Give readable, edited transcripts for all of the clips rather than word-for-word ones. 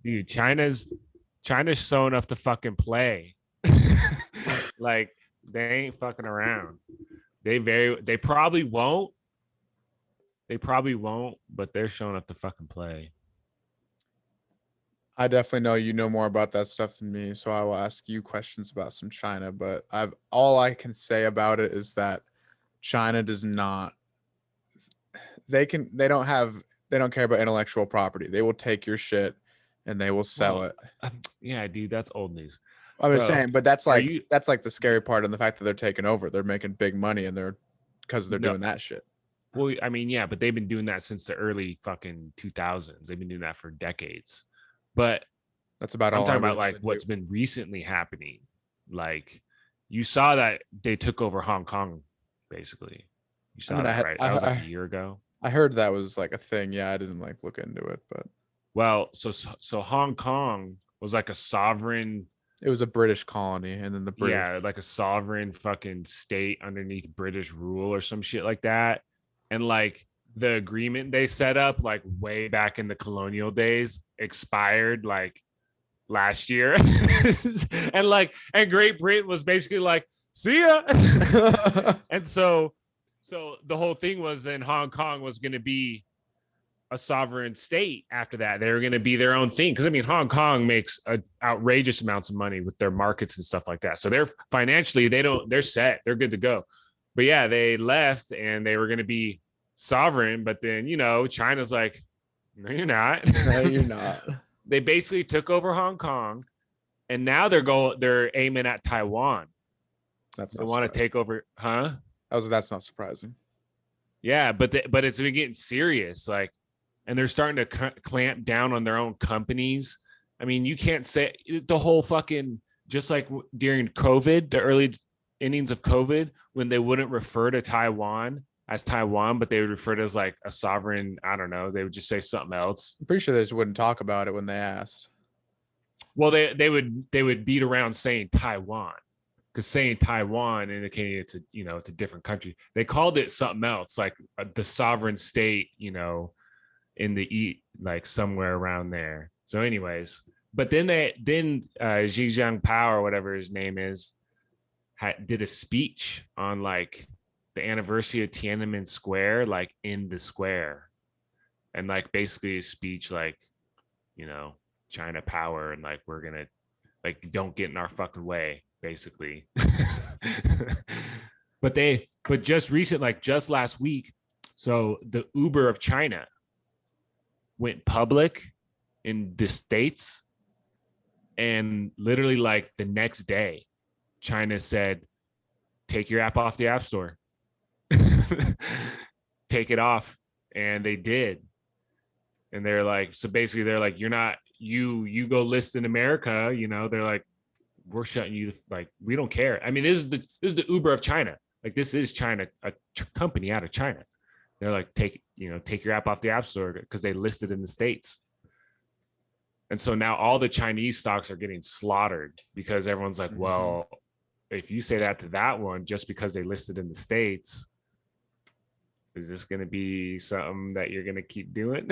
dude, China's showing up to fucking play. Like they ain't fucking around. They probably won't. They probably won't, but they're showing up to fucking play. I definitely know you know more about that stuff than me, so I will ask you questions about some China. But I've all I can say about it is that China does not. They don't care about intellectual property. They will take your shit and they will sell Well, it. yeah, dude, that's old news. I'm just Bro, saying, but that's are like you that's like the scary part and the fact that they're taking over. They're making big money and they're because they're no doing that shit. well, I mean, yeah, but they've been doing that since the early fucking 2000s. They've been doing that for decades. But That's about I'm all I talking about really know like they do. what's been recently happening. Like you saw that they took over Hong Kong, basically. You I saw mean, that, right? That was like a year ago. I heard that was like a thing. Yeah, I didn't like look into it, but Well, so Hong Kong was like a sovereign, it was a British colony, and then the British. yeah, like a sovereign fucking state underneath British rule or some shit like that. And like the agreement they set up like way back in the colonial days expired like last year. And Great Britain was basically like, see ya. And so the whole thing was then Hong Kong was going to be a sovereign state after that. They were going to be their own thing because I mean Hong Kong makes outrageous amounts of money with their markets and stuff like that. So they're financially they're set. They're good to go. But yeah, they left and they were going to be sovereign, but then, China's like, no you're not. No, you're not. They basically took over Hong Kong and now they're aiming at Taiwan. That's They not want to surprising. take over, huh? That's not surprising. Yeah, but it's been getting serious. Like, and they're starting to clamp down on their own companies. I mean, you can't say the whole fucking just like during COVID, the early innings of COVID, when they wouldn't refer to Taiwan as Taiwan, but they would refer to it as like a sovereign. I don't know. They would just say something else. I'm pretty sure they just wouldn't talk about it when they asked. Well, they would beat around saying Taiwan because saying Taiwan indicating it's a different country. They called it something else, like the sovereign state, in the like somewhere around there. So, anyways, but then Xi Jinping or whatever his name is did a speech on like the anniversary of Tiananmen Square, like in the square, and like basically a speech like, you know, China power and like we're gonna like don't get in our fucking way, basically. But just recent, like just last week, so the Uber of China went public in the States, and literally like the next day, China said, take your app off the app store. Take it off. And they did. And they're like, so basically they're like, you're not, you go list in America, they're like, we're shutting you, like, we don't care. I mean, this is the Uber of China. Like, this is China, a company out of China. They're like, take your app off the app store because they listed in the States. And so now all the Chinese stocks are getting slaughtered because everyone's like, well, if you say that to that one just because they listed in the States, is this going to be something that you're going to keep doing?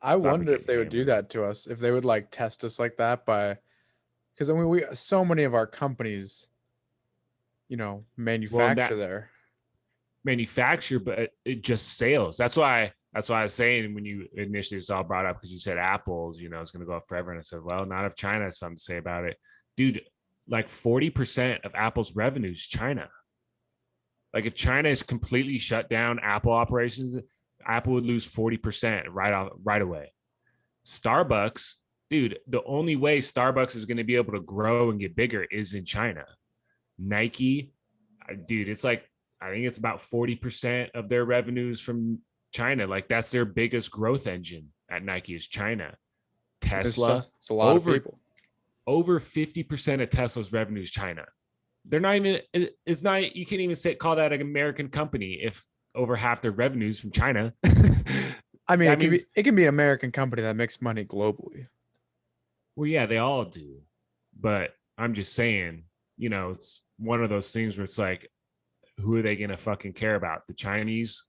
I Stop it wonder if getting they would do hammered. that to us, if they would like test us like that by, because I mean, we so many of our companies, Well, manufacture that there. manufacture, but it just sales. That's why I was saying when you initially saw brought up because you said apples, it's going to go up forever, and I said, well, not if China has something to say about it, dude. Like 40% of Apple's revenue is China. Like if China is completely shut down Apple operations, Apple would lose 40% right away. Starbucks, dude, the only way Starbucks is going to be able to grow and get bigger is in China. Nike, dude, it's like I think it's about 40% of their revenues from China. Like that's their biggest growth engine at Nike is China. Tesla, It's a lot of over people. over 50% of Tesla's revenue is China. They're not even it's not you can't even call that an American company if over half their revenues from China. I mean, That means, it can be an American company that makes money globally. well, yeah, they all do. But I'm just saying, it's one of those things where it's like, who are they gonna fucking care about? The Chinese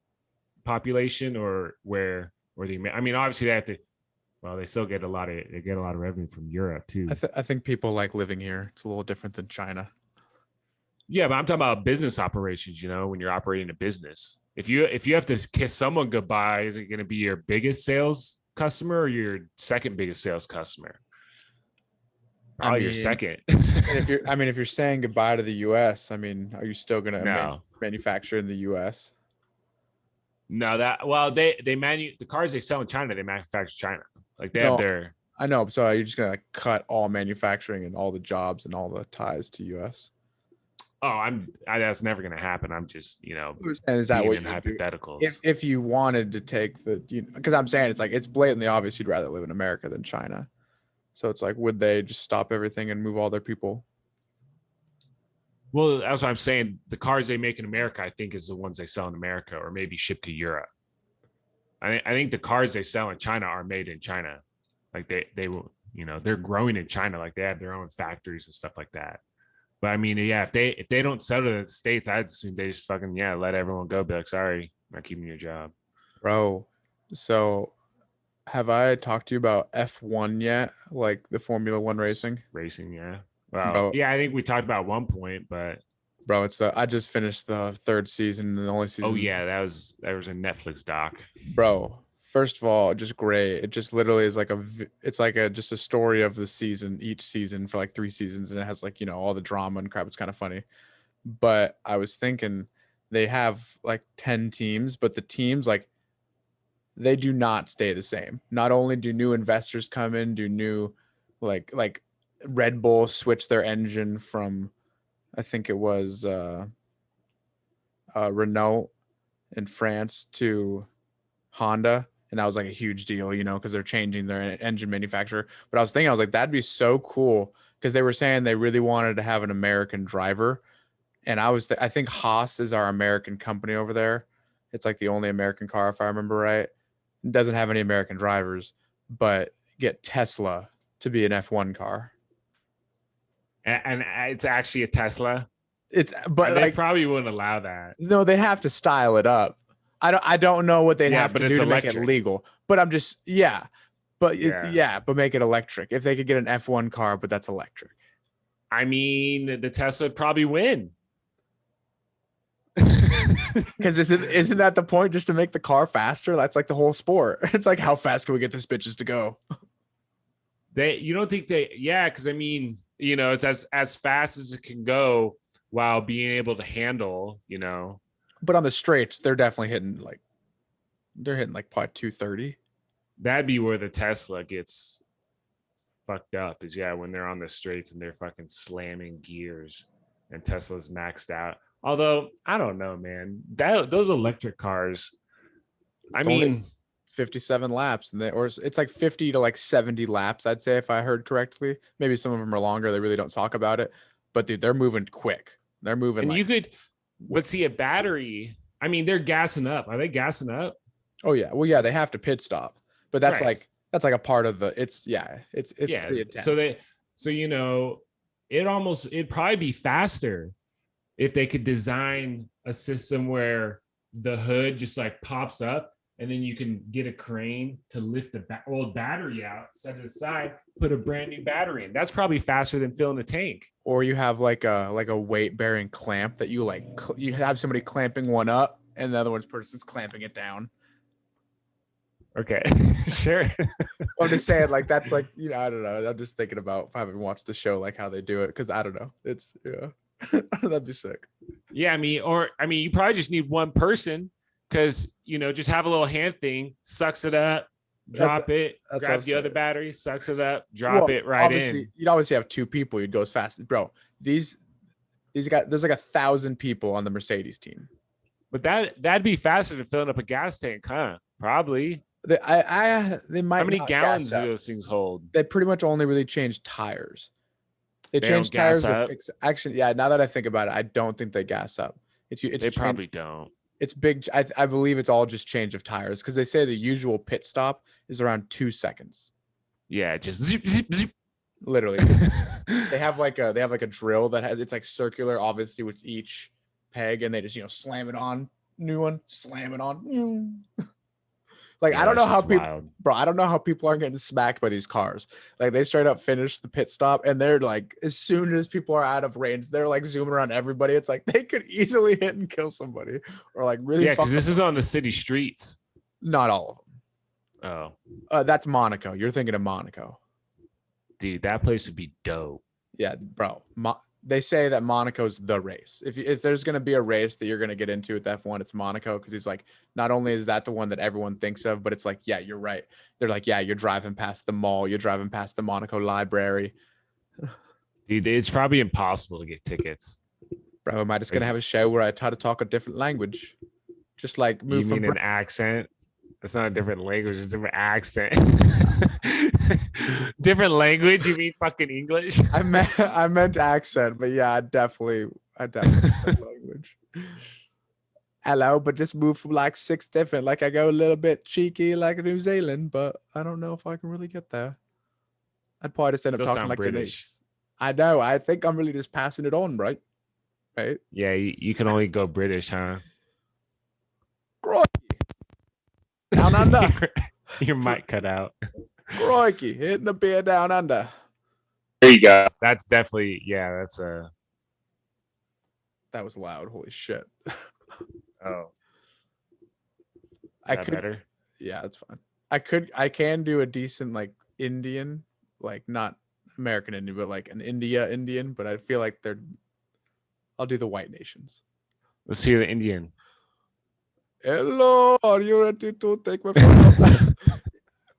population or where or I mean, obviously they have to. Well, they still get a lot of revenue from Europe too. I think people like living here. It's a little different than China. Yeah, but I'm talking about business operations. When you're operating a business, if you have to kiss someone goodbye, is it going to be your biggest sales customer or your second biggest sales customer? I Probably your mean, second. if you're saying goodbye to the U.S., I mean, are you still gonna No, manufacture in the U.S.? no, the cars they sell in China, they manufacture China. Like they have No, their. I know. So you're just gonna like cut all manufacturing and all the jobs and all the ties to U.S. That's never going to happen. I'm just And is that being what in you would do hypotheticals. if you wanted to take the? Because I'm saying it's like it's blatantly obvious you'd rather live in America than China. So it's like, would they just stop everything and move all their people? Well, that's what I'm saying. The cars they make in America, I think, is the ones they sell in America, or maybe ship to Europe. I think the cars they sell in China are made in China. Like they will, they're growing in China. Like they have their own factories and stuff like that. But I mean, yeah, if they don't sell to the states, I'd assume they just fucking let everyone go. Be like, sorry, I'm not keeping your job. Bro, so have I talked to you about F1 yet? Like the Formula One Just racing? racing, yeah. Well, Bro, yeah, I think we talked about at one point, but it's I just finished the third season, the only oh season. yeah, that was a Netflix doc. Bro, first of all, just great. It just literally is like it's like a just a story of the season, each season for like 3 seasons, and it has like, all the drama and crap. It's kind of funny. But I was thinking they have like 10 teams, but the teams like they do not stay the same. Not only do new investors come in, do new like Red Bull switch their engine from, I think it was Renault in France to Honda, and that was like a huge deal, because they're changing their engine manufacturer. But I was thinking, I was like, that'd be so cool because they were saying they really wanted to have an American driver, and I think Haas is our American company over there. It's like the only American car, if I remember right. It doesn't have any American drivers, but get Tesla to be an F1 car. And it's actually a Tesla. It's but They like probably wouldn't allow that. no, they'd have to style it up. I don't know what they'd Yeah, have but to it's do to make it electric. legal. But I'm just yeah. But Yeah. but make it electric. If they could get an F1 car, but that's electric. I mean, the Tesla would probably win. Because isn't that the point, just to make the car faster? That's like the whole sport. It's like, how fast can we get this bitches to go? You don't think yeah, because I mean, it's as fast as it can go while being able to handle. But on the straights, they're hitting like probably 230. That'd be where the Tesla gets fucked up, is when they're on the straights and they're fucking slamming gears and Tesla's maxed out. Although I don't know, man, those electric cars, I It's only mean, 57 laps, and or it's like 50 to like 70 laps, I'd say, if I heard correctly. Maybe some of them are longer. They really don't talk about it, but dude, they're moving quick. They're moving and like, you could, but see a battery. I mean, they're gassing up. Are they gassing up? oh yeah, well yeah, they have to pit stop, but Right. that's like a part of the. It's yeah, it's Yeah. pretty So intense. it'd probably be faster if they could design a system where the hood just like pops up and then you can get a crane to lift the old battery out, set it aside, put a brand new battery in. That's probably faster than filling a tank. Or you have like a weight bearing clamp that you like you have somebody clamping one up, and the other person's clamping it down. Okay, sure. I'm just saying, like, that's like, I don't know. I'm just thinking about, if I haven't watched the show, like how they do it, because I don't know. It's yeah, that'd be sick. Yeah, I mean, you probably just need one person because just have a little hand thing, sucks it up, That's drop it, that's what I grab was the other saying. battery, sucks it up, drop Well, it right obviously, in. you'd obviously have two people. You'd go as fast, bro. These guys, there's like 1,000 people on the Mercedes team. But that'd be faster than filling up a gas tank, huh? Probably. They How might many not gas gallons do up. those things hold? They pretty much only really change tires. They They don't change gas tires to up. fix. Actually, yeah. Now that I think about it, I don't think they gas up. It's They change. probably don't. It's big. I believe it's all just change of tires, because they say the usual pit stop is around 2 seconds. Yeah, just zip, zip, zip. Literally, they have like a drill that has, it's like circular, obviously, with each peg, and they just slam it on, new one, slam it on. Like, I Yeah, don't that know how shit's people, wild. bro, I don't know how people aren't getting smacked by these cars. Like, they straight up finish the pit stop and they're like, as soon as people are out of range, they're like zooming around everybody. It's like they could easily hit and kill somebody or like really Yeah, fuck because up. this is on the city streets. Not all of Oh, them. That's Monaco. You're thinking of Monaco. dude, that place would be dope. Yeah, bro. They say that Monaco's the race. If there's gonna be a race that you're gonna get into with F1, it's Monaco because he's like, not only is that the one that everyone thinks of, but it's like, yeah, you're right. They're like, yeah, you're driving past the mall, you're driving past the Monaco Library. Dude, it's probably impossible to get tickets. Bro, am I just gonna Like, have a show where I try to talk a different language, just like you move from? mean an accent? It's not a different language, it's a different accent. Different language? You mean fucking English? I meant accent, but yeah, I definitely meant language. Hello, but just move from like 6 different. Like I go a little bit cheeky like New Zealand, but I don't know if I can really get there. I'd probably just end up Still talking sound like British. Denise. I know. I think I'm really just passing it on, right? Right. Yeah, you can only go British, huh? Crikey. Down under. Your mic cut out. Crikey. Hitting the beer down under. There you go. That's definitely, yeah, that's a. That was loud. Holy shit. Oh, I that could. better? Yeah, that's fine. I can do a decent like Indian, like not American Indian, but like an Indian. But I feel like I'll do the white nations. Let's hear the Indian. Hello, are you ready to take my photo?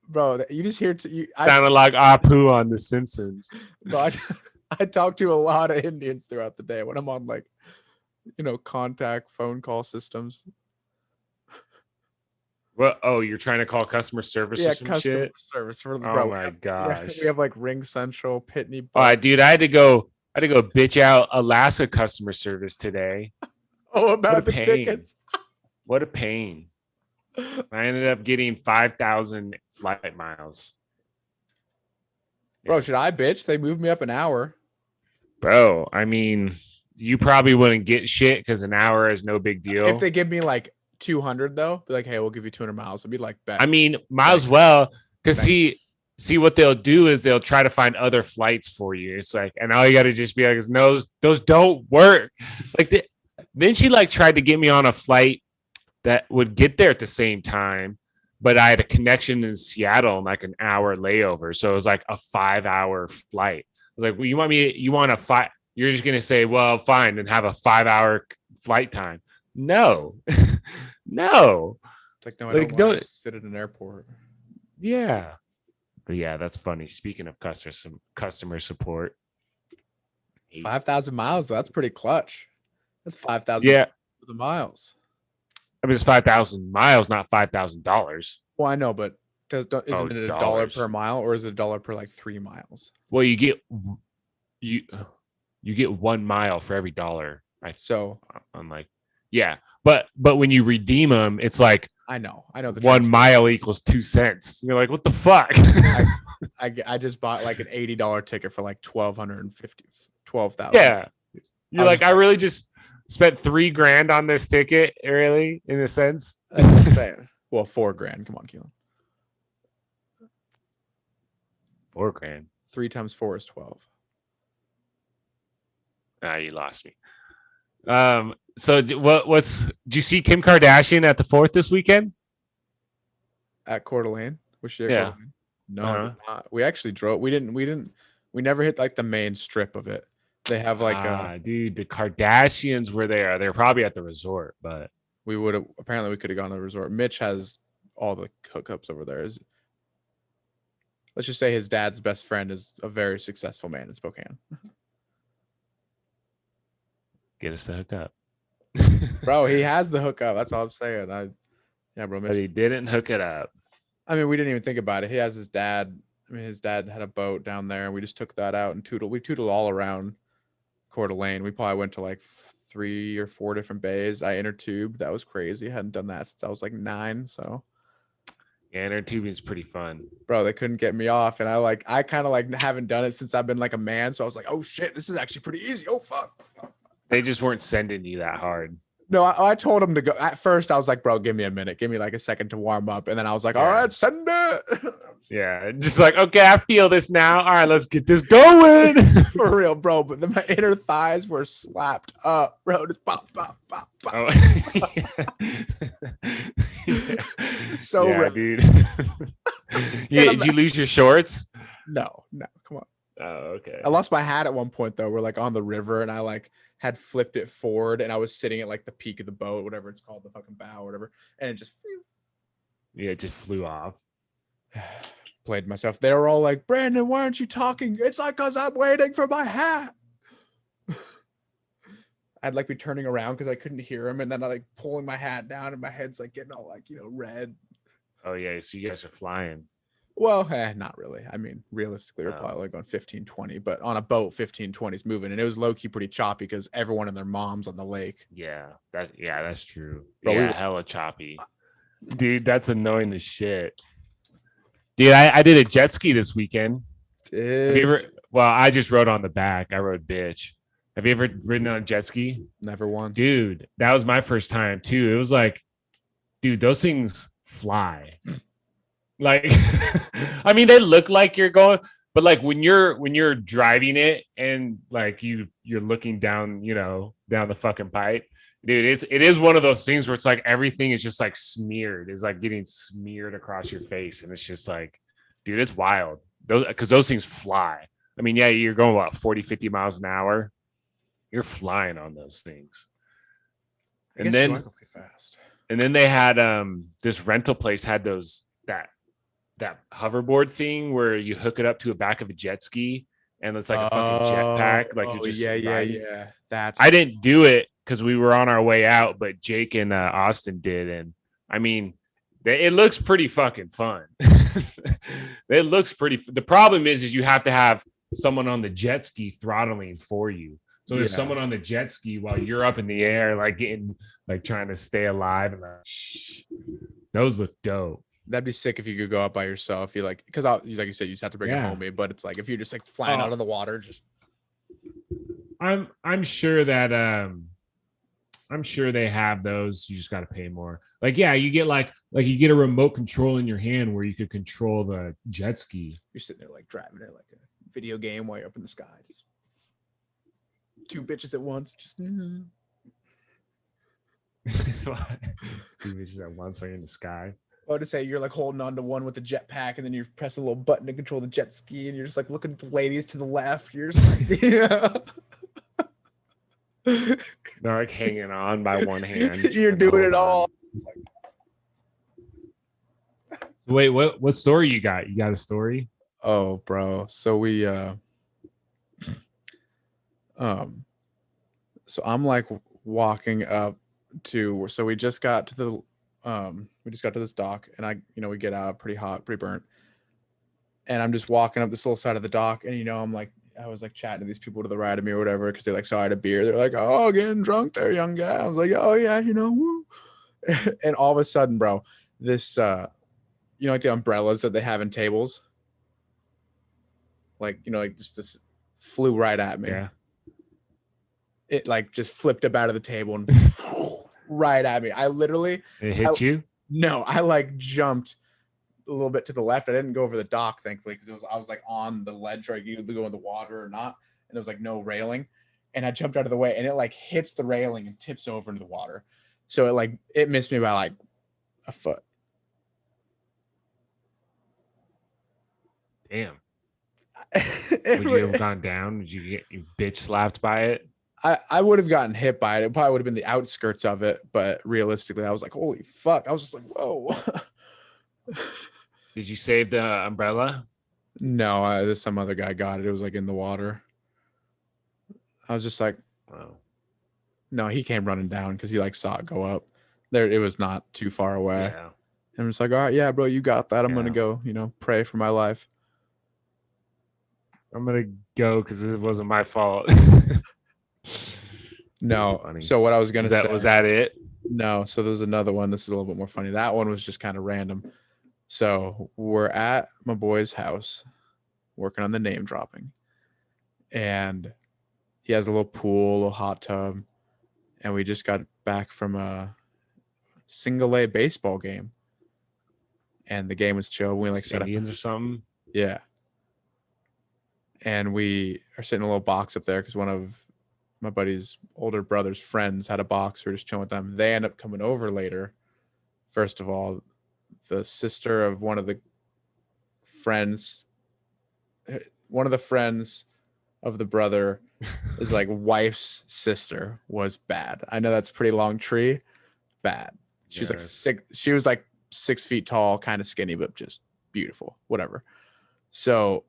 Bro, you just hear Sounded like Apu on The Simpsons. Bro, I talk to a lot of Indians throughout the day when I'm on like, contact phone call systems. What? Oh, you're trying to call customer service or Yeah, some customer shit? service for the Oh bro. my gosh. We have like Ring Central, Pitney All right, Bowes. dude, I had to go bitch out Alaska customer service today. Oh, about the pain. tickets. What a pain. I ended up getting 5,000 flight miles. Bro, should I bitch? They moved me up an hour. Bro, I mean, you probably wouldn't get shit because an hour is no big deal. If they give me like 200 though, be like, hey, we'll give you 200 miles. I'd be like, bet. I mean, might as well, because see what they'll do is they'll try to find other flights for you. It's like, and all you got to just be like, no, those don't work. Like, then she like tried to get me on a flight that would get there at the same time, but I had a connection in Seattle and like an hour layover, so it was like a 5-hour flight. I was like, well, you want a five? You're just gonna say, well, fine, and have a 5-hour flight time? No, no. It's like, no, I don't want to sit at an airport. Yeah. But yeah, that's funny. Speaking of customer support, 5,000 miles. That's pretty clutch. That's 5,000. Yeah, for the miles. I mean, it's 5,000 miles, not $5,000. Well, I know, but isn't it $1 per mile, or is it $1 per like 3 miles? Well, you get 1 mile for every dollar. I'm like, yeah, but when you redeem them, it's like I know. The 1 mile equals 2 cents. You're like, what the fuck? I just bought like an $80 ticket for like 1,250, 12,000. Yeah, you're like, I really just spent $3,000 on this ticket, really, in a sense. That's what I'm saying. Well, $4,000. Come on, Keelan. $4,000. 3 times 4 is 12. Ah, you lost me. So did you see Kim Kardashian at the 4th this weekend? At Coeur d'Alene? Was she at Yeah. Coeur d'Alene? No, I did not. We actually drove. We never hit like the main strip of it. They have like dude, the Kardashians were there. They're probably at the resort, but we could have gone to the resort. Mitch has all the hookups over there. Let's just say his dad's best friend is a very successful man in Spokane. Get us the hookup. Bro, he has the hookup. That's all I'm saying. Bro. But he didn't hook it up. I mean, we didn't even think about it. He has his dad. I mean, his dad had a boat down there, and we just took that out and we tootled all around Coeur d'Alene. We probably went to like 3 or 4 different bays. I inner tubed. That was crazy. I hadn't done that since I was like 9. So yeah, inner tubing is pretty fun. Bro, they couldn't get me off. And I kind of like haven't done it since I've been like a man. So I was like, oh shit, this is actually pretty easy. Oh fuck. They just weren't sending you that hard. No, I told him to go. At first, I was like, bro, give me a minute. Give me like a second to warm up. And then I was like, all Yeah. right, send it. Yeah, just like, okay, I feel this now. All right, let's get this going. For real, bro. But then my inner thighs were slapped up, bro. Just pop, pop, pop, pop. Oh, yeah. So Yeah, red. dude. Yeah, did you lose your shorts? No, come on. Oh, okay. I lost my hat at one point though. We're like on the river, and I like had flipped it forward, and I was sitting at like the peak of the boat, whatever it's called, the fucking bow, or whatever, and it just Yeah, it just flew off. played myself. They were all like, Brandon, why aren't you talking? It's like, because I'm waiting for my hat. I'd like be turning around because I couldn't hear him, and then I like pulling my hat down, and my head's like getting all like, red. Oh yeah, so you guys are flying. Well, not really. I mean, realistically, we're probably going 15, 20, but on a boat, 15, 20 is moving. And it was low-key pretty choppy because everyone and their mom's on the lake. Yeah, that's true. Bro, yeah, hella choppy. Dude, that's annoying as shit. Dude, I did a jet ski this weekend. Have you ever? Well, I just rode on the back. I rode bitch. Have you ever ridden on a jet ski? Never once. Dude, that was my first time too. It was like, dude, those things fly. Like, I mean, they look like you're going, but like when you're driving it and like you're looking down, down the fucking pipe, dude, it is one of those things where it's like everything is just like smeared, is like getting smeared across your face, and it's just like, dude, it's wild. Those things fly. I mean, yeah, you're going about 40, 50 miles an hour. You're flying on those things. And then fast. And then they had this rental place had that hoverboard thing where you hook it up to the back of a jet ski and it's like a fucking jetpack. Like you're just yeah. I didn't do it because we were on our way out, but Jake and Austin did, and I mean, it looks pretty fucking fun. It looks pretty. The problem is you have to have someone on the jet ski throttling for you. So there's someone on the jet ski while you're up in the air, like getting, like trying to stay alive, and like, those look dope. That'd be sick if you could go out by yourself. You like, because like you said, you just have to bring a homie. But it's like if you're just like flying out of the water, just. I'm sure that I'm sure they have those. You just got to pay more. Like, yeah, you get like you get a remote control in your hand where you could control the jet ski. You're sitting there like driving it like a video game while you're up in the sky. Just two bitches at once. Just. Two bitches at once while you're in the sky. I would say you're like holding on to one with the jetpack, and then you press a little button to control the jet ski, and you're just like looking at the ladies to the left. You're just like, They're like hanging on by one hand. You're doing it all. Wait, what story you got? You got a story? Oh, bro. So we so I'm like walking up to, so we just got to the this dock, and we get out pretty hot, pretty burnt, and I'm just walking up this little side of the dock, and I was like chatting to these people to the right of me or whatever, because they like saw I had a beer. They're like, oh, getting drunk there, young guy. I was like, oh yeah, woo. And all of a sudden, bro, this like the umbrellas that they have in tables, like just this flew right at me. Yeah. It like just flipped up out of the table and right at me. I literally. It hit you? No, I like jumped a little bit to the left. I didn't go over the dock, thankfully, because I was like on the ledge where you could go in the water or not, and there was like no railing. And I jumped out of the way, and it like hits the railing and tips over into the water. So it missed me by like a foot. Damn. Would you have gone down? Would you get you bitch slapped by it? I would have gotten hit by it. It probably would have been the outskirts of it, but realistically, I was like, holy fuck. I was just like, whoa. Did you save the umbrella? No, some other guy got it. It was like in the water. I was just like, wow. No, he came running down because he like saw it go up. There, it was not too far away. Yeah. And I'm just like, all right, yeah, bro, you got that. I'm gonna go, pray for my life. I'm gonna go because it wasn't my fault. No. So what I was gonna say, was that it? No. So there's another one. This is a little bit more funny. That one was just kind of random. So we're at my boy's house, working on the name dropping, and he has a little pool, a little hot tub, and we just got back from a single A baseball game, and the game was chill. We like set up, Indians or something. yeah, and we are sitting in a little box up there because one of my buddy's older brother's friends had a box. We are just chilling with them. They end up coming over later. First of all, the sister of one of the friends of the brother is like wife's sister was bad. I know that's a pretty long tree. Bad. She's like six. She was like 6 feet tall, kind of skinny, but just beautiful. Whatever. So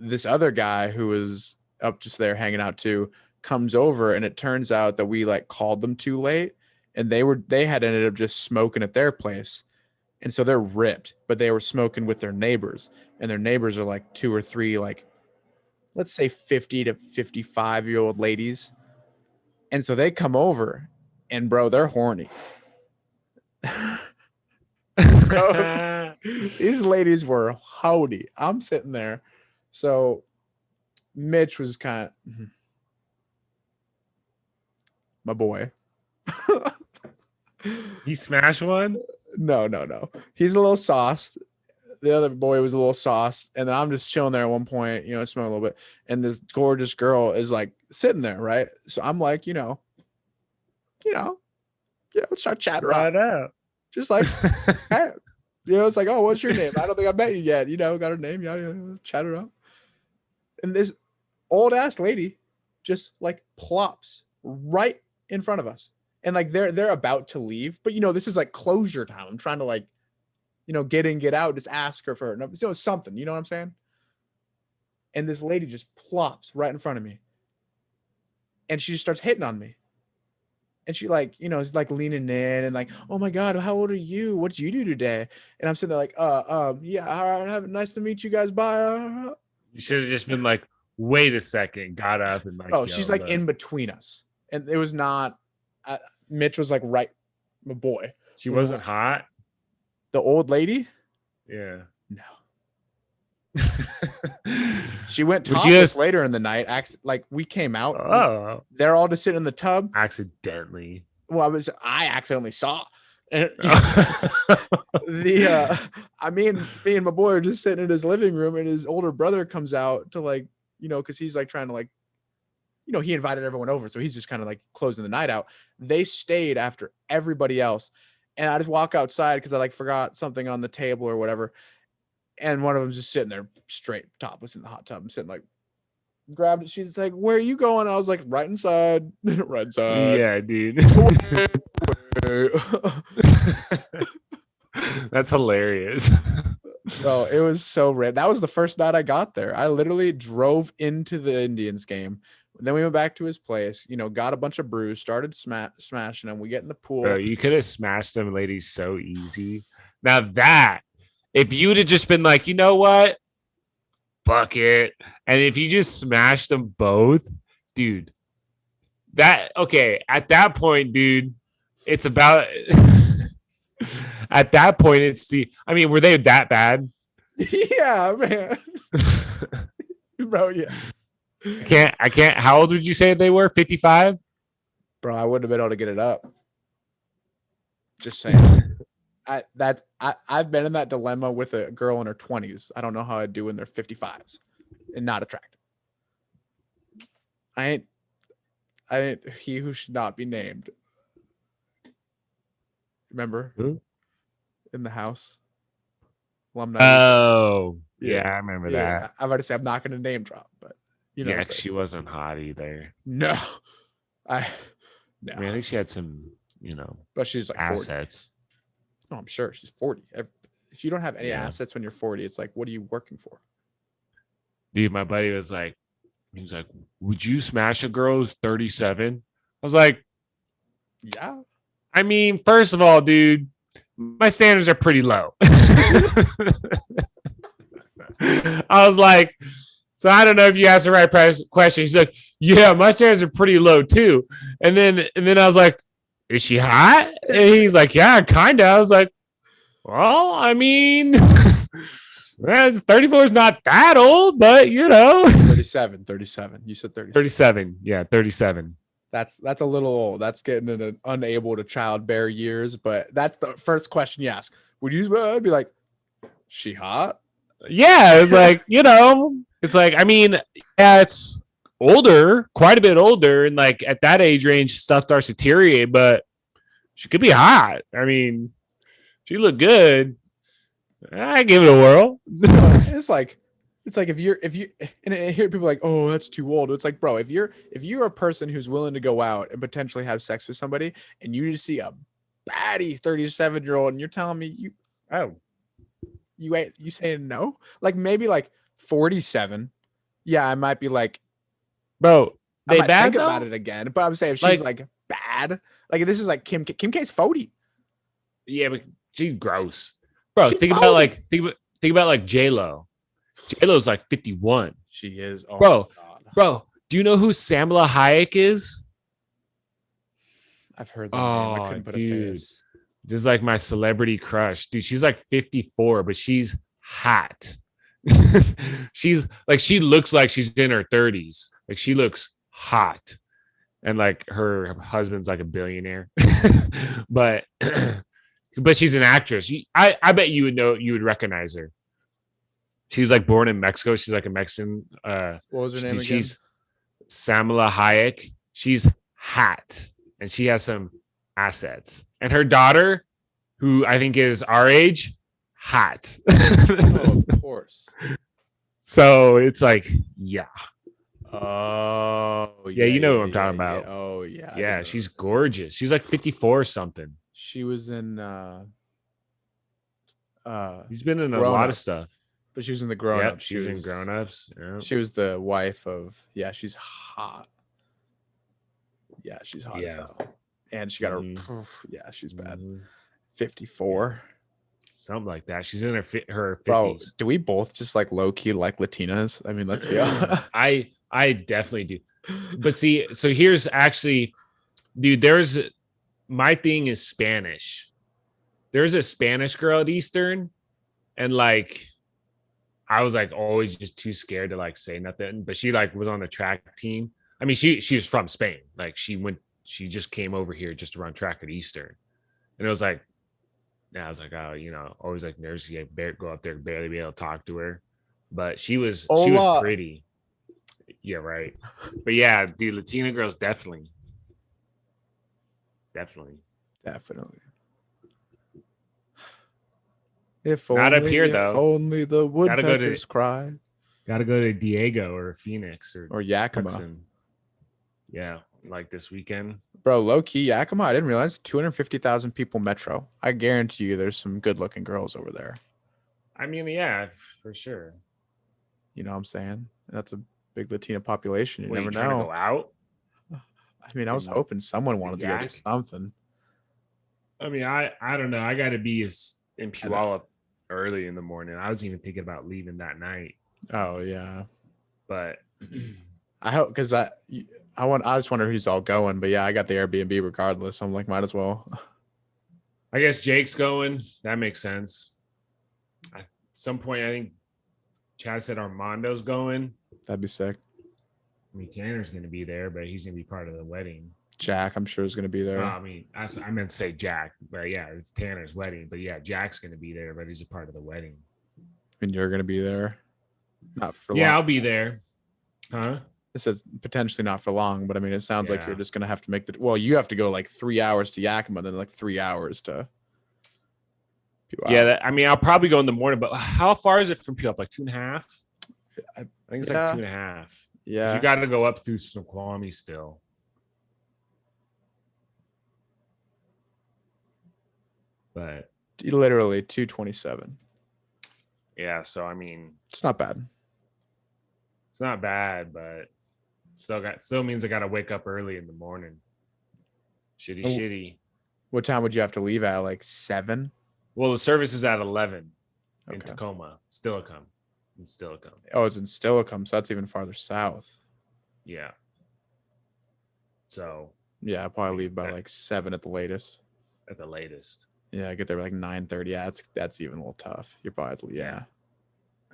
this other guy who was up just there hanging out too comes over, and it turns out that we like called them too late, and they had ended up just smoking at their place. And so they're ripped, but they were smoking with their neighbors, and their neighbors are like 2 or 3, like, let's say 50 to 55-year-old ladies. And so they come over, and bro, they're horny. Bro, these ladies were howdy. I'm sitting there. So Mitch was kind of my boy. He smashed one? No. He's a little sauced. The other boy was a little sauced. And then I'm just chilling there at one point, smoking a little bit. And this gorgeous girl is like sitting there, right? So I'm like, start chatting up. Just like, hey, it's like, oh, what's your name? I don't think I met you yet. Got her name. Yeah, chat her up. And this old ass lady just like plops right in front of us. And like they're about to leave, but this is like closure time. I'm trying to like, get in, get out, just ask her for something, you know what I'm saying? And this lady just plops right in front of me. And she just starts hitting on me. And she like, is like leaning in and like, oh my God, how old are you? What did you do today? And I'm sitting there like, yeah, all right, nice to meet you guys. Bye. You should have just been like, wait a second, got up and like, oh, she's like in between us. And it was not, Mitch was like right, my boy. She wasn't hot? The old lady? Yeah. No. She went topless later in the night. Like we came out. Oh. They're all just sitting in the tub. Accidentally. Well, I accidentally saw. And me and my boy are just sitting in his living room, and his older brother comes out to like, because he's like trying to like, he invited everyone over, so he's just kind of like closing the night out. They stayed after everybody else, and I just walk outside because I like forgot something on the table or whatever, and one of them's just sitting there straight topless in the hot tub. I'm sitting like, grabbed it. She's like, "Where are you going?" I was like, "Right inside." Right inside. Yeah, dude. That's hilarious. Bro, it was so rad. That was the first night I got there. I literally drove into the Indians game. Then we went back to his place, got a bunch of brews, started smashing them. We get in the pool. Bro, you could have smashed them ladies so easy. Now that, if you would have just been like, you know what? Fuck it. And if you just smashed them both, dude, at that point, dude, it's about, at that point, were they that bad? Yeah, man. Bro, yeah. I can't. How old would you say they were? 55? Bro, I wouldn't have been able to get it up. Just saying. I've been in that dilemma with a girl in her 20s. I don't know how I'd do in their 55s and not attractive. I ain't he who should not be named. Remember? Who? In the house. Alumni. Oh, yeah, I remember that. I'm about to say I'm not going to name drop, but yeah, she wasn't hot either. No. No. I mean, I think she had some, but she's like assets. 40. No, I'm sure she's 40. If you don't have any assets when you're 40, it's like, what are you working for? Dude, my buddy was like, would you smash a girl who's 37? I was like, yeah. I mean, first of all, dude, my standards are pretty low. I was like, so I don't know if you asked the right question. He's like, yeah, my standards are pretty low too. And then I was like, is she hot? And he's like, yeah, kind of. I was like, well, I mean, 34 is not that old, but 37. You said 37. 37. Yeah, 37. That's a little, that's getting in an unable to childbear years, but that's the first question you ask. Would you be like, she hot? Yeah, it's like, it's like, I mean, yeah, it's older, quite a bit older, and like at that age range, stuff starts to deteriorate, but she could be hot. I mean, she looked good. I give it a whirl. It's like, if you and I hear people like, oh, that's too old. It's like, bro, if you're a person who's willing to go out and potentially have sex with somebody, and you just see a baddie 37-year-old, and you're telling me Oh, you saying no? Like maybe like 47. Yeah, I might be like, bro, I they might bad think about though. it again. But I'm saying if she's Like, like bad, like this is like Kim K's 40. yeah, but she's gross, bro. She Think about 40. like think about like J Lo. J Lo's like 51, She is. Oh my bro. god. Bro, do you know who Samla Hayek is? I've heard the name. I Oh, couldn't put a dude, face. this is like my celebrity crush, dude. She's like 54, but she's hot. She's like, she looks like she's in her 30s. Like she looks hot, and like her husband's like a billionaire, but but she's an actress. I bet you would recognize her. She's like born in Mexico. She's like a Mexican. What was her name again? She's Samala Hayek. She's hot, and she has some assets. And her daughter, who I think is our age, hot. Oh, of course. So it's like, yeah, Oh, yeah, yeah, you know yeah, what I'm talking yeah. about. Oh, yeah. I Yeah, didn't she's know. gorgeous. She's like 54 or something. She was in She's been in a Grown lot of Ups, stuff. but she was in the Grown Yep, Ups. she's in Grown Ups. Yep. She was the wife of, yeah, she's hot. Yeah, she's hot as Yeah. hell. And she got yeah, she's bad. 54. Something like that. She's in her 50s. Bro, do we both just like low key like Latinas? I mean, let's be honest. I definitely do. But see, so here's actually, dude, my thing is Spanish. There's a Spanish girl at Eastern, and like I was like always just too scared to like say nothing. But she like was on the track team. I mean, she was from Spain. Like she just came over here just to run track at Eastern. And it was like, yeah, I was like, oh, always like nervous to go up there, barely be able to talk to her. But she was pretty. Yeah, right. But yeah, dude, Latina girls definitely. Definitely. If not up here though. Only the woodpeckers cry. Gotta go to Diego or Phoenix or Yakima. Hudson. Yeah, like this weekend. Bro, low key Yakima. I didn't realize 250,000 people metro. I guarantee you, there's some good looking girls over there. I mean, yeah, for sure. You know what I'm saying? That's a big Latina population. You never know. To go out? I mean, I was hoping someone wanted to go do something. I mean, I don't know. I got to be in Puyallup early in the morning. I was even thinking about leaving that night. Oh yeah, but I hope, because I just wonder who's all going. But yeah, I got the Airbnb regardless. I'm like, might as well. I guess Jake's going. That makes sense. At some point, I think Chad said Armando's going. That'd be sick. I mean, Tanner's going to be there, but he's going to be part of the wedding. Jack, I'm sure, is going to be there. I mean, I meant to say Jack, but yeah, it's Tanner's wedding. But yeah, Jack's going to be there, but he's a part of the wedding. And you're going to be there? Not for long. Yeah, I'll be there. Huh? It says potentially not for long, but I mean, it sounds like you're just going to have to make you have to go like 3 hours to Yakima, then like 3 hours to. Yeah, I mean, I'll probably go in the morning, but how far is it from Puyallup? Like 2.5? I think it's like 2.5. Yeah. You got to go up through Snoqualmie still. But literally 227. Yeah, so I mean, it's not bad. It's not bad, but still means I got to wake up early in the morning. Shitty. What time would you have to leave at? Like 7? Well, the service is at 11 in Tacoma, Steilacoom. Oh, it's in Steilacoom, so that's even farther south. Yeah. So. Yeah, I'll probably leave by like 7 at the latest. Yeah, I get there like 9:30. Yeah, that's even a little tough. You're probably I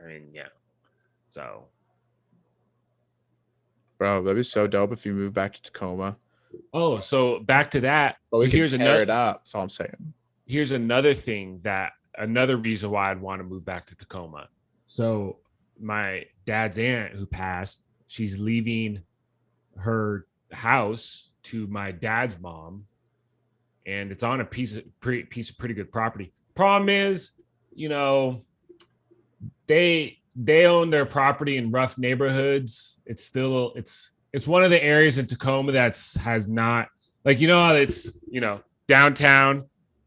mean, yeah. So. Bro, that'd be so dope if you move back to Tacoma. Oh, so back to that. But So we can tear it up. That's all I'm saying. here's another thing that another reason why I'd want to move back to Tacoma. So my dad's aunt who passed, she's leaving her house to my dad's mom, and it's on a piece of pretty good property. Problem is, you know, they own their property in rough neighborhoods. It's one of the areas in Tacoma that's has not, like, you know how it's, downtown,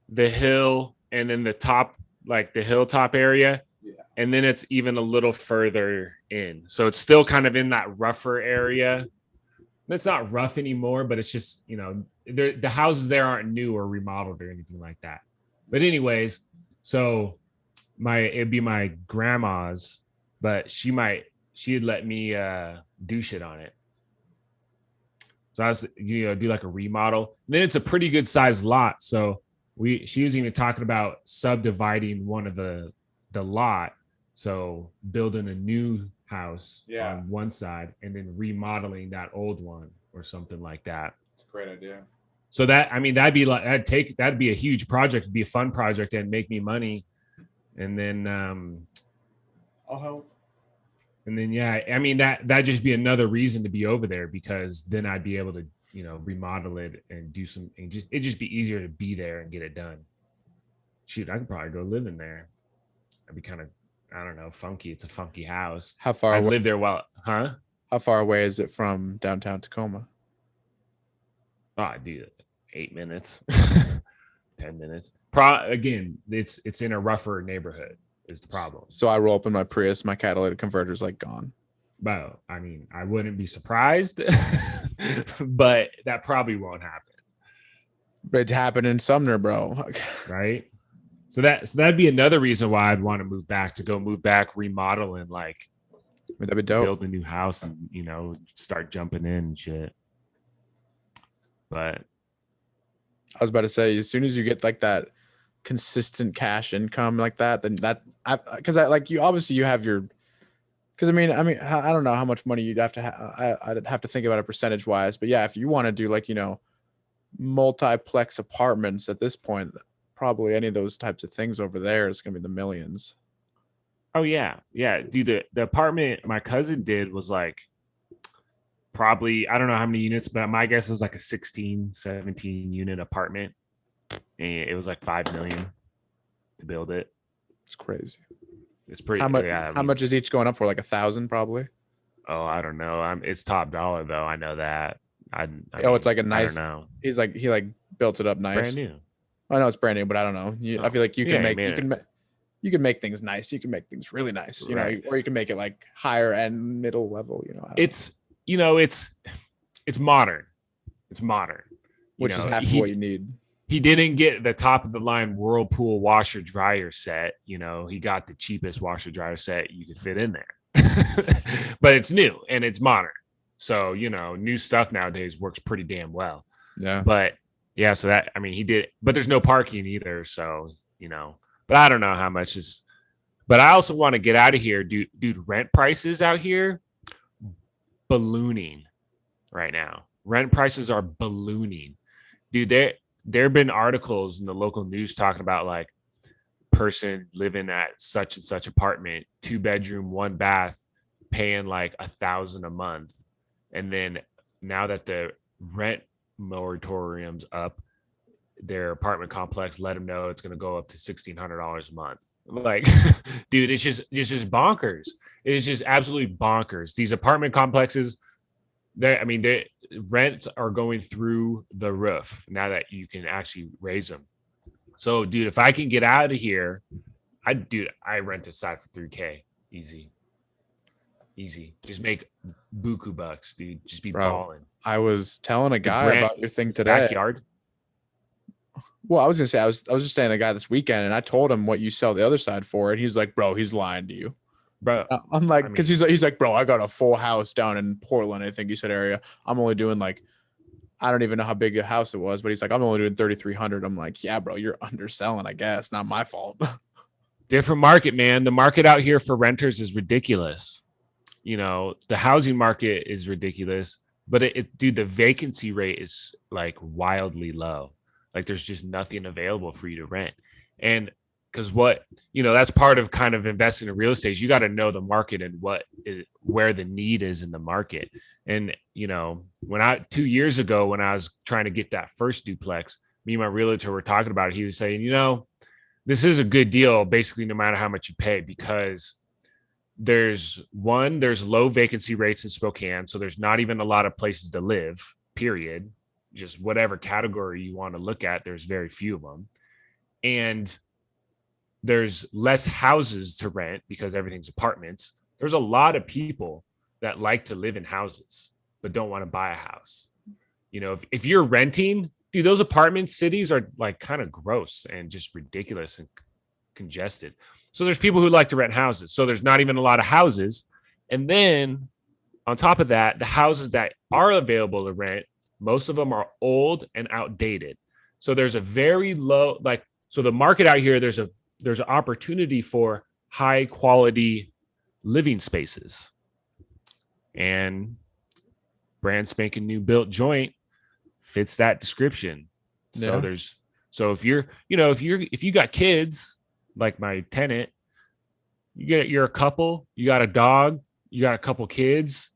the hill, and then the top, like the hilltop area. Yeah. And then it's even a little further in. So it's still kind of in that rougher area. It's not rough anymore, but it's just, the houses there aren't new or remodeled or anything like that. But anyways, so it'd be my grandma's, but she'd let me do shit on it. So I was, do like a remodel. And then it's a pretty good sized lot. So she was even talking about subdividing one of the lot. So building a new house on one side and then remodeling that old one or something like that. It's a great idea. So that'd be a huge project, it'd be a fun project and make me money. And then I'll help. And then that'd just be another reason to be over there, because then I'd be able to, remodel it and do some, it'd just be easier to be there and get it done. Shoot, I could probably go live in there. I'd be kind of, I don't know, funky. It's a funky house. How far I'd live there huh? How far away is it from downtown Tacoma? Oh, dude, 8 minutes, 10 minutes. Again, it's in a rougher neighborhood is the problem. So I roll up in my Prius, my catalytic converter's like gone. Well, I mean, I wouldn't be surprised, but that probably won't happen. But it happened in Sumner, bro. Right. So that'd be another reason why I'd want to move back, remodel, and like, that'd be dope. Build a new house and, start jumping in and shit. But I was about to say, as soon as you get like that consistent cash income like that, then you have your, because I don't know how much money you'd have to have. I'd have to think about it percentage wise, but yeah, if you want to do like, multiplex apartments at this point, probably any of those types of things over there is going to be the millions. Oh yeah. Dude, the apartment my cousin did was like, probably, I don't know how many units, but my guess was like a 16, 17 unit apartment. And it was like 5 million to build it. It's crazy. It's pretty. How much is each going up for? Like 1,000 probably. Oh, I don't know. It's top dollar though. I know that. It's like a nice. I don't know. He built it up nice. Brand new. I know it's brand new, but I don't know. I feel like you can make things nice. You can make things really nice, right. Or you can make it like higher end, middle level. It's modern. It's modern, which is half what you need. He didn't get the top of the line Whirlpool washer dryer set. He got the cheapest washer dryer set you could fit in there, but it's new and it's modern. So, new stuff nowadays works pretty damn well. Yeah. But yeah, so that, he did, but there's no parking either. So, but I don't know how much is, but I also want to get out of here. Dude, rent prices out here ballooning right now. Rent prices are ballooning. Dude, there have been articles in the local news talking about like person living at such and such apartment, 2-bedroom, 1 bath, paying like $1,000 a month. And then now that the rent moratorium's up, their apartment complex let them know it's going to go up to $1,600 a month. Like, dude, it's just bonkers. It is just absolutely bonkers. These apartment complexes, the rents are going through the roof now that you can actually raise them. So, dude, if I can get out of here, I rent a side for $3K, easy. Just make buku bucks, dude. Just be balling. I was telling a guy about your thing today. Backyard. Well, I was gonna say I was just saying a guy this weekend, and I told him what you sell the other side for, and he's like, "Bro, he's lying to you." Bro, I'm like, because he's like, "Bro, I got a full house down in Portland, I think you said area. I'm only doing like, I don't even know how big a house it was, but he's like, I'm only doing 3,300. I'm like, yeah, bro, you're underselling, I guess. Not my fault. Different market, man. The market out here for renters is ridiculous. The housing market is ridiculous. but dude, the vacancy rate is like wildly low. Like there's just nothing available for you to rent. And because what, that's part of kind of investing in real estate. You got to know the market and where the need is in the market. And, when 2 years ago, when I was trying to get that first duplex, me and my realtor were talking about it. He was saying, this is a good deal, basically, no matter how much you pay, because there's low vacancy rates in Spokane. So there's not even a lot of places to live, period. Just whatever category you want to look at, there's very few of them. And there's less houses to rent because everything's apartments. There's a lot of people that like to live in houses, but don't want to buy a house. If you're renting, dude, those apartment cities are like kind of gross and just ridiculous and congested. So there's people who like to rent houses. So there's not even a lot of houses. And then on top of that, the houses that are available to rent, most of them are old and outdated. So there's a very low, so the market out here, there's an opportunity for high quality living spaces. And brand spanking new built joint fits that description. Yeah. So if you got kids like my tenant, you're a couple, you got a dog, you got a couple kids,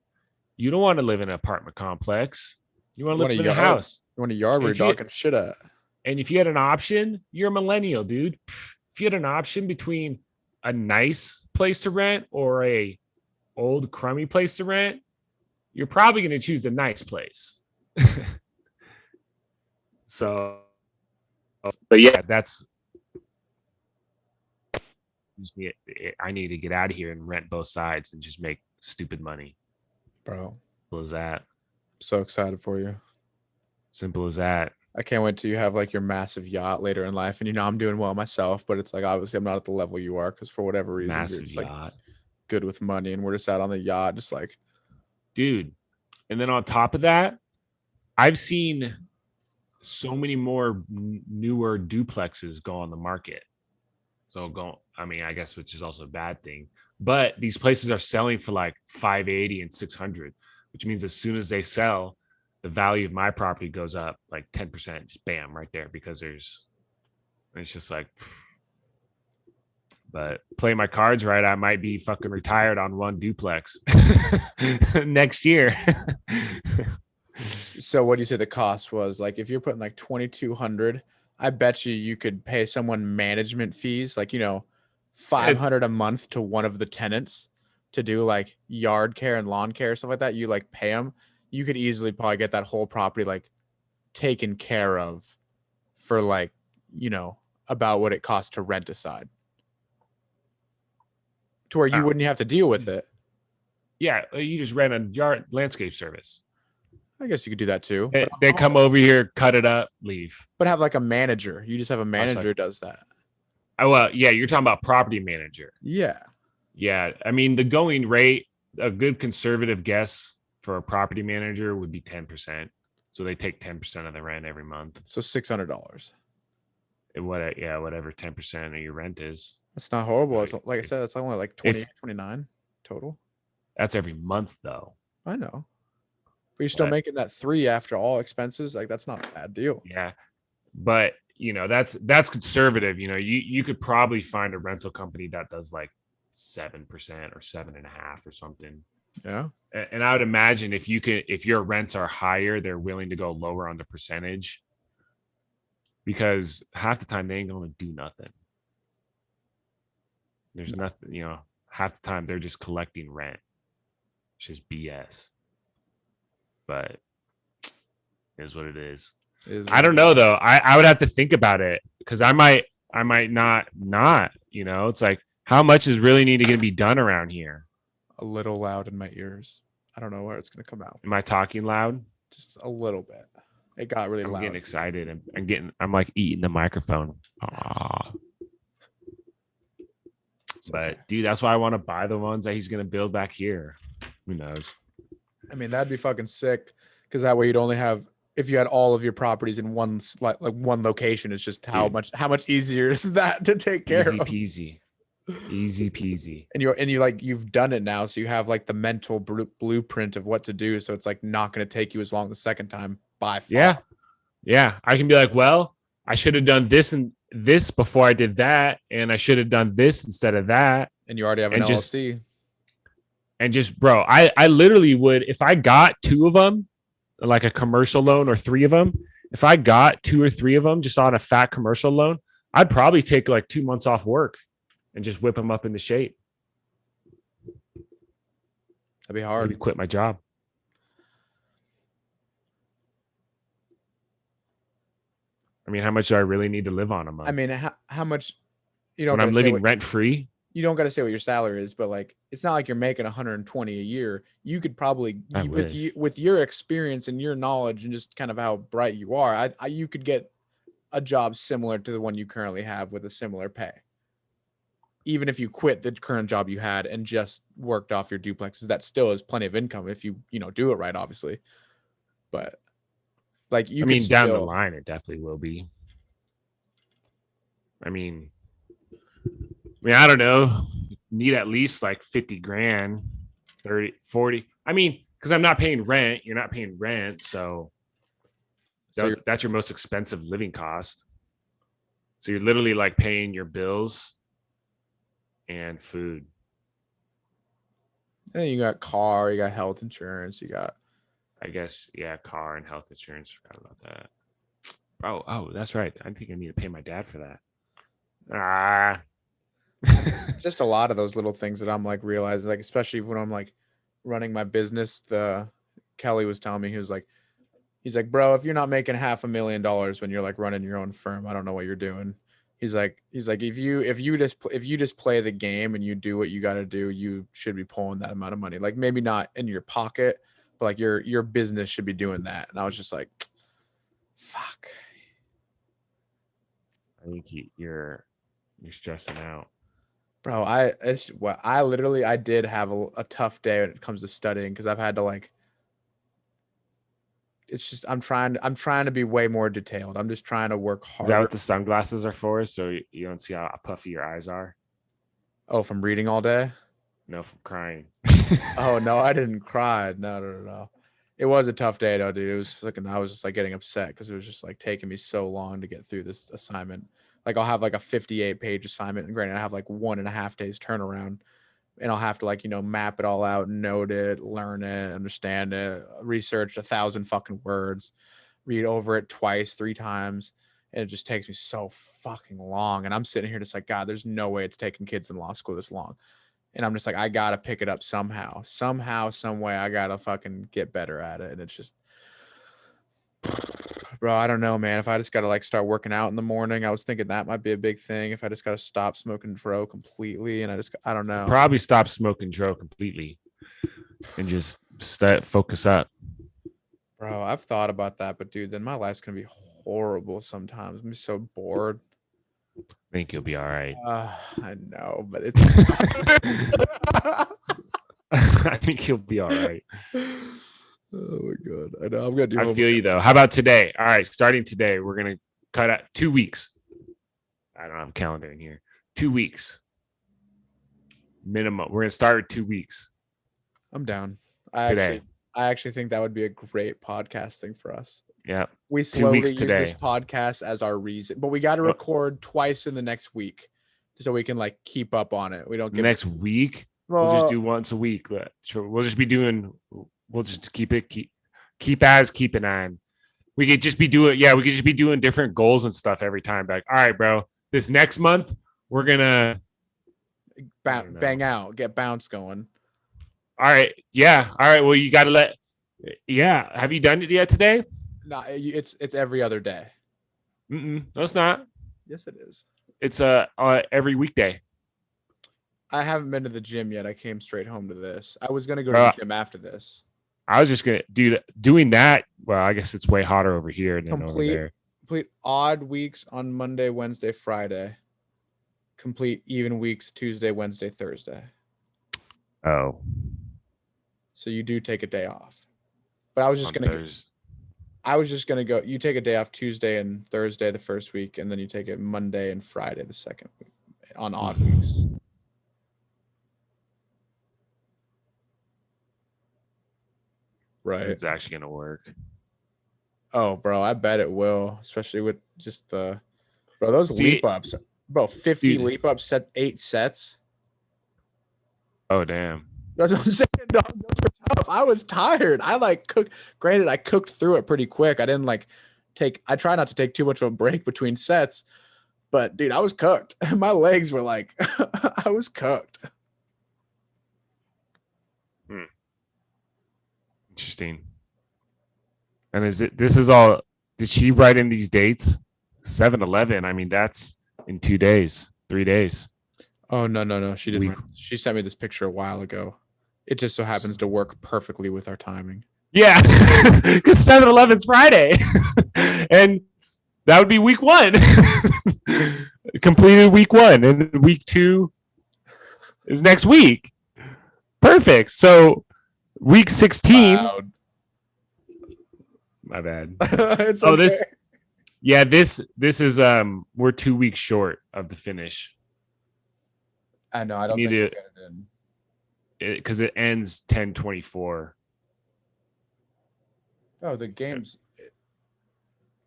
you don't want to live in an apartment complex. You want to live in a house. You want a yard where your dog can shit at. And if you had an option, you're a millennial, dude. If you had an option between a nice place to rent or a old crummy place to rent, you're probably going to choose the nice place. So, but yeah, I need to get out of here and rent both sides and just make stupid money. Bro. Simple as that. So excited for you. Simple as that. I can't wait till you have like your massive yacht later in life. And I'm doing well myself, but it's like obviously I'm not at the level you are because for whatever reason massive you're just yacht. Like good with money and we're just out on the yacht, just like, dude. And then on top of that, I've seen so many more newer duplexes go on the market. I guess, which is also a bad thing. But these places are selling for like 580 and 600, which means as soon as they sell, the value of my property goes up like 10%, just bam, right there, because it's just like, but play my cards right, I might be fucking retired on one duplex next year. So what do you say the cost was? Like if you're putting like 2,200, I bet you could pay someone management fees, like, $500 a month to one of the tenants to do like yard care and lawn care, stuff like that. You like pay them. You could easily probably get that whole property like taken care of for like, about what it costs to rent a side. To where you wouldn't have to deal with it. Yeah, you just rent a yard landscape service. I guess you could do that too. They come over here, cut it up, leave. But have like a manager. You just have a manager who does that. Oh, well, yeah, you're talking about property manager. Yeah. Yeah. I mean, the going rate, a good conservative guess for a property manager would be 10%. So they take 10% of the rent every month. So $600. Whatever 10% of your rent is. That's not horrible. It's, like I said, it's only like 29 total. That's every month though. I know. But you're still making that 3 after all expenses. Like that's not a bad deal. Yeah. But that's conservative. You could probably find a rental company that does like 7% or 7.5% or something. Yeah. And I would imagine if your rents are higher, they're willing to go lower on the percentage because half the time they ain't going to do nothing. There's nothing, half the time they're just collecting rent. It's just BS. But it is what it is. I don't know though. I would have to think about it because I might not. It's like how much is really needing to be done around here? A little loud in my ears. I don't know where it's gonna come out. Am I talking loud? Just a little bit. It got really loud. I'm getting excited. I'm like eating the microphone. But dude, that's why I want to buy the ones that he's gonna build back here. Who knows? I mean, that'd be fucking sick because that way you'd only have. If you had all of your properties in one like one location, it's just how much easier is that to take care of? Easy peasy. Easy peasy. And you like you've done it now, so you have like the mental blueprint of what to do. So it's like not going to take you as long the second time by far. Yeah. Yeah. I can be like, well, I should have done this and this before I did that. And I should have done this instead of that. And you already have an And just, LLC. bro, I literally would, if I got two of them, like a commercial loan or three of them, if I got two or three of them just on a fat commercial loan, I'd probably take like 2 months off work and just whip them up into shape. That'd be hard. Maybe quit my job. I mean, how much do I really need to live on a month? I mean, how much you don't when I'm gotta say living rent free? you don't got to say what your salary is, but like it's not like you're making 120 a year. You could probably with your experience and your knowledge and just kind of how bright you are, you could get a job similar to the one you currently have with a similar pay. Even if you quit the current job you had and just worked off your duplexes, that still is plenty of income if you do it right, obviously. But like I mean, down the line, it definitely will be. I mean, I don't know. Need at least like 50 grand, 30, 40. I mean, because I'm not paying rent. You're not paying rent. So that's your most expensive living cost. So you're literally like paying your bills and food. And you got car, you got health insurance, you got, I guess, yeah, car and health insurance. Forgot about that. Oh, that's right. I think I need to pay my dad for that. Just a lot of those little things that I'm like realizing, like especially when I'm like running my business. Kelly was telling me, he's like, bro, if you're not making $500,000 when you're like running your own firm, I don't know what you're doing. He's like, if you just play the game and you do what you got to do, you should be pulling that amount of money. Like maybe not in your pocket, but like your business should be doing that. And I was just like, fuck. I think you're stressing out. Bro, I did have a tough day when it comes to studying because I've had to like, it's just I'm trying to be way more detailed. I'm just trying to work harder. Is that what the sunglasses are for? So you don't see how puffy your eyes are? Oh, from reading all day? No, from crying. Oh no, I didn't cry. No. It was a tough day though, dude. It was fucking, I was just like getting upset because it was just like taking me so long to get through this assignment. Like I'll have like a 58-page assignment, and granted I have like 1.5 days turnaround, and I'll have to like, map it all out, note it, learn it, understand it, research 1,000 fucking words, read over it twice, 3 times. And it just takes me so fucking long. And I'm sitting here just like, God, there's no way it's taking kids in law school this long. And I'm just like, I got to pick it up somehow, some way. I got to fucking get better at it. And it's just, bro, I don't know, man. If I just got to like start working out in the morning, I was thinking that might be a big thing. If I just got to stop smoking dro completely, and I don't know. Probably stop smoking dro completely and just focus up. Bro, I've thought about that, but dude, then my life's going to be horrible sometimes. I'm gonna be so bored. I think you'll be all right. I know, but it's I think you'll be all right. Oh my god. I know I'm gonna do. I feel you though. How about today? All right, starting today, we're gonna cut out 2 weeks. I don't have a calendar in here. 2 weeks minimum. We're gonna start at 2 weeks. I'm down. I actually think that would be a great podcast thing for us. Yeah. We slowly use this podcast as our reason, but we got to record twice in the next week so we can like keep up on it. We don't get next week. We'll just do once a week. We'll just be doing. We'll just keep it on. We could just be doing. Yeah, we could just be doing different goals and stuff every time. Like, all right, bro. This next month we're gonna bang out, get bounce going. All right. Yeah. All right. Well, you got to let. Yeah. Have you done it yet today? No, it's every other day. No, it's not. Yes, it is. It's every weekday. I haven't been to the gym yet. I came straight home to this. I was gonna go to the gym after this. I was just gonna doing that. Well, I guess it's way hotter over here than over there. Complete odd weeks on Monday, Wednesday, Friday. Complete even weeks Tuesday, Wednesday, Thursday. Oh. So you do take a day off. But I was just gonna go. You take a day off Tuesday and Thursday the first week, and then you take it Monday and Friday the second week on odd weeks. Right. It's actually gonna work. Oh, bro, I bet it will, especially with just the bro, those See, leap ups. Bro, 50 dude. leap ups, set 8 sets. Oh damn. That's what I'm saying, dog. Those were tough. I was tired. I like cooked. Granted, I cooked through it pretty quick. I didn't like I try not to take too much of a break between sets, but dude, I was cooked. My legs were like, I was cooked. Interesting. And this is all, did she write in these dates? 7-Eleven. I mean, that's in 2 days, 3 days. Oh no. She didn't. We, She sent me this picture a while ago. It just so happens to work perfectly with our timing. yeah, because 7-Eleven's Friday. And that would be week 1. Completed week 1. And week 2 is next week. Perfect. So week 16. Loud. My bad. It's Oh, okay. this is we're 2 weeks short of the finish. I know. I don't You think need we'll to- get it in. because it ends 10/24. Oh, the games.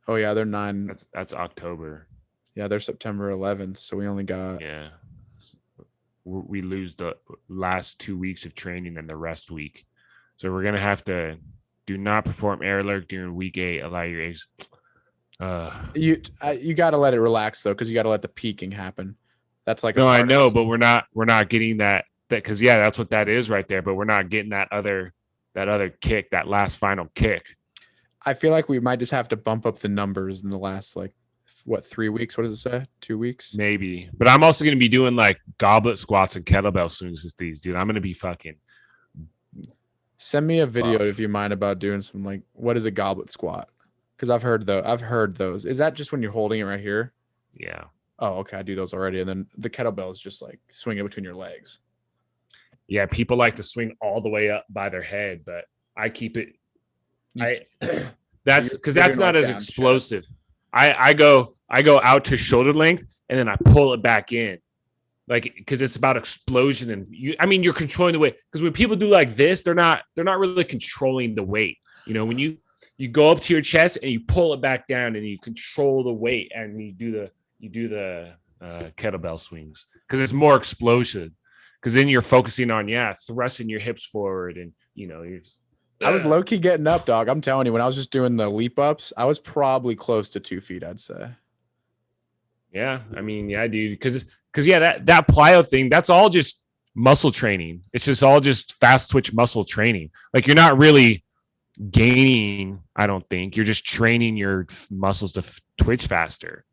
Oh yeah, they're 9. That's October. Yeah, they're September 11th. So we only got. Yeah, we lose the last 2 weeks of training and the rest week, so we're gonna have to do not perform air alert during week 8. Allow your eggs. You got to let it relax though, because you got to let the peaking happen. That's like no, I know, but we're not getting that because yeah, that's what that is right there. But we're not getting that other kick, that last final kick. I feel like we might just have to bump up the numbers in the last like 3 weeks? What does it say? 2 weeks? Maybe, but I'm also gonna be doing like goblet squats and kettlebell swings with these, dude. I'm gonna be fucking. Send me a video Buff. if you mind about doing some like what is a goblet squat? Because I've heard those. Is that just when you're holding it right here? Yeah. Oh, okay. I do those already. And then the kettlebell is just like swinging between your legs. Yeah, people like to swing all the way up by their head, but I keep it. That's because you're that's doing not like as down explosive. I go out to shoulder length and then I pull it back in, like because it's about explosion and you're controlling the weight. Because when people do like this, they're not really controlling the weight. You know, when you go up to your chest and you pull it back down and you control the weight and you do the kettlebell swings because it's more explosive. Because then you're focusing on thrusting your hips forward and you're. I was low key getting up, dog. I'm telling you, when I was just doing the leap ups, I was probably close to 2 feet, I'd say. Yeah, I mean, yeah, dude, because that plyo thing, that's all just muscle training. It's just all just fast twitch muscle training. Like you're not really gaining, I don't think. You're just training your muscles to twitch faster.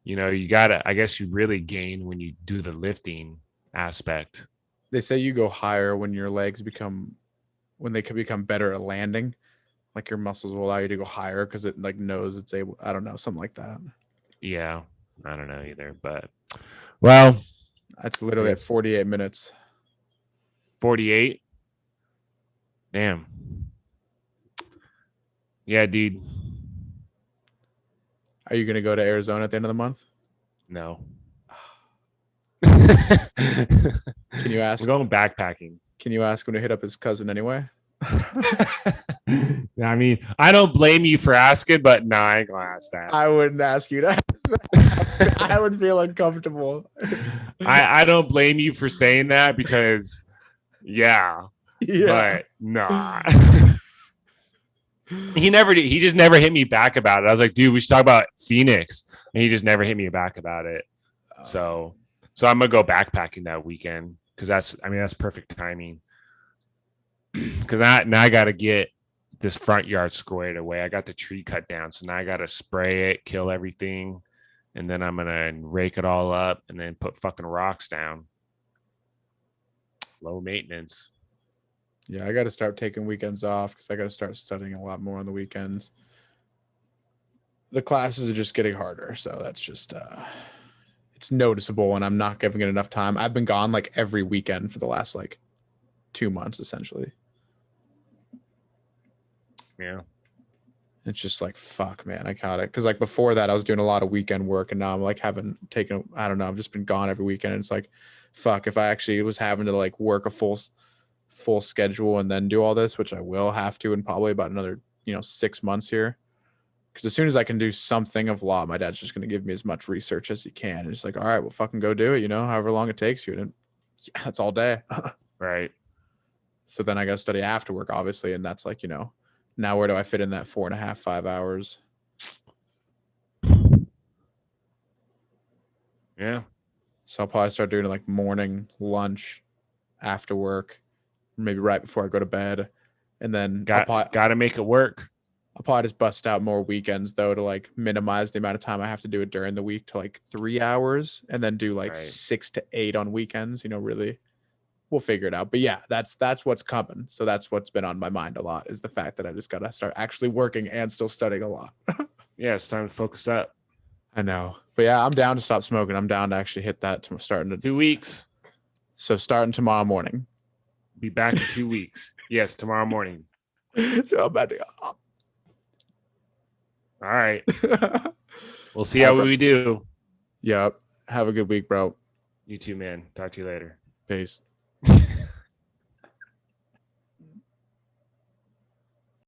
You gotta. I guess you really gain when you do the lifting aspect. They say you go higher when your legs when they can become better at landing. Like your muscles will allow you to go higher because it like knows it's able. I don't know, something like that. Yeah, I don't know either, but well, that's literally at 48 minutes. 48. Damn. Yeah, dude. Are you gonna go to Arizona at the end of the month? No. Can you ask? We're going backpacking. Can you ask him to hit up his cousin anyway? I mean, I don't blame you for asking, but nah, I ain't gonna ask that. I wouldn't ask you that. I would feel uncomfortable. I don't blame you for saying that because, but nah. He just never hit me back about it. I was like, dude, we should talk about Phoenix, and he just never hit me back about it. So I'm gonna go backpacking that weekend because that's perfect timing. Because now I got to get this front yard squared away. I got the tree cut down, so now I got to spray it, kill everything, and then I'm gonna rake it all up and then put fucking rocks down. Low maintenance. Yeah, I got to start taking weekends off because I got to start studying a lot more on the weekends. The classes are just getting harder, so that's just it's noticeable, and I'm not giving it enough time. I've been gone like every weekend for the last like 2 months, essentially. Yeah. It's just like, fuck, man, I got it. Because like before that, I was doing a lot of weekend work, and now I'm like I don't know, I've just been gone every weekend. And it's like, fuck, if I actually was having to like work a full full schedule and then do all this, which I will have to in probably about another 6 months here. Because as soon as I can do something of law, my dad's just going to give me as much research as he can. And it's like, all right, well, fucking go do it, however long it takes you. And that's all day. Right. So then I got to study after work, obviously. And that's like, now where do I fit in that 4.5, 5 hours? Yeah. So I'll probably start doing like morning, lunch, after work, maybe right before I go to bed. And then got to make it work. I'll probably just bust out more weekends though to like minimize the amount of time I have to do it during the week to like 3 hours, and then do like 6 to 8 on weekends. Really, we'll figure it out. But yeah, that's what's coming. So that's what's been on my mind a lot, is the fact that I just gotta start actually working and still studying a lot. Yeah, it's time to focus up. I know, but yeah, I'm down to stop smoking. I'm down to actually hit that. Starting to 2 weeks. So starting tomorrow morning. Be back in 2 weeks. Yes, tomorrow morning. So I'm about to go. All right. We'll see how we do. Yep. Have a good week, bro. You too, man. Talk to you later. Peace.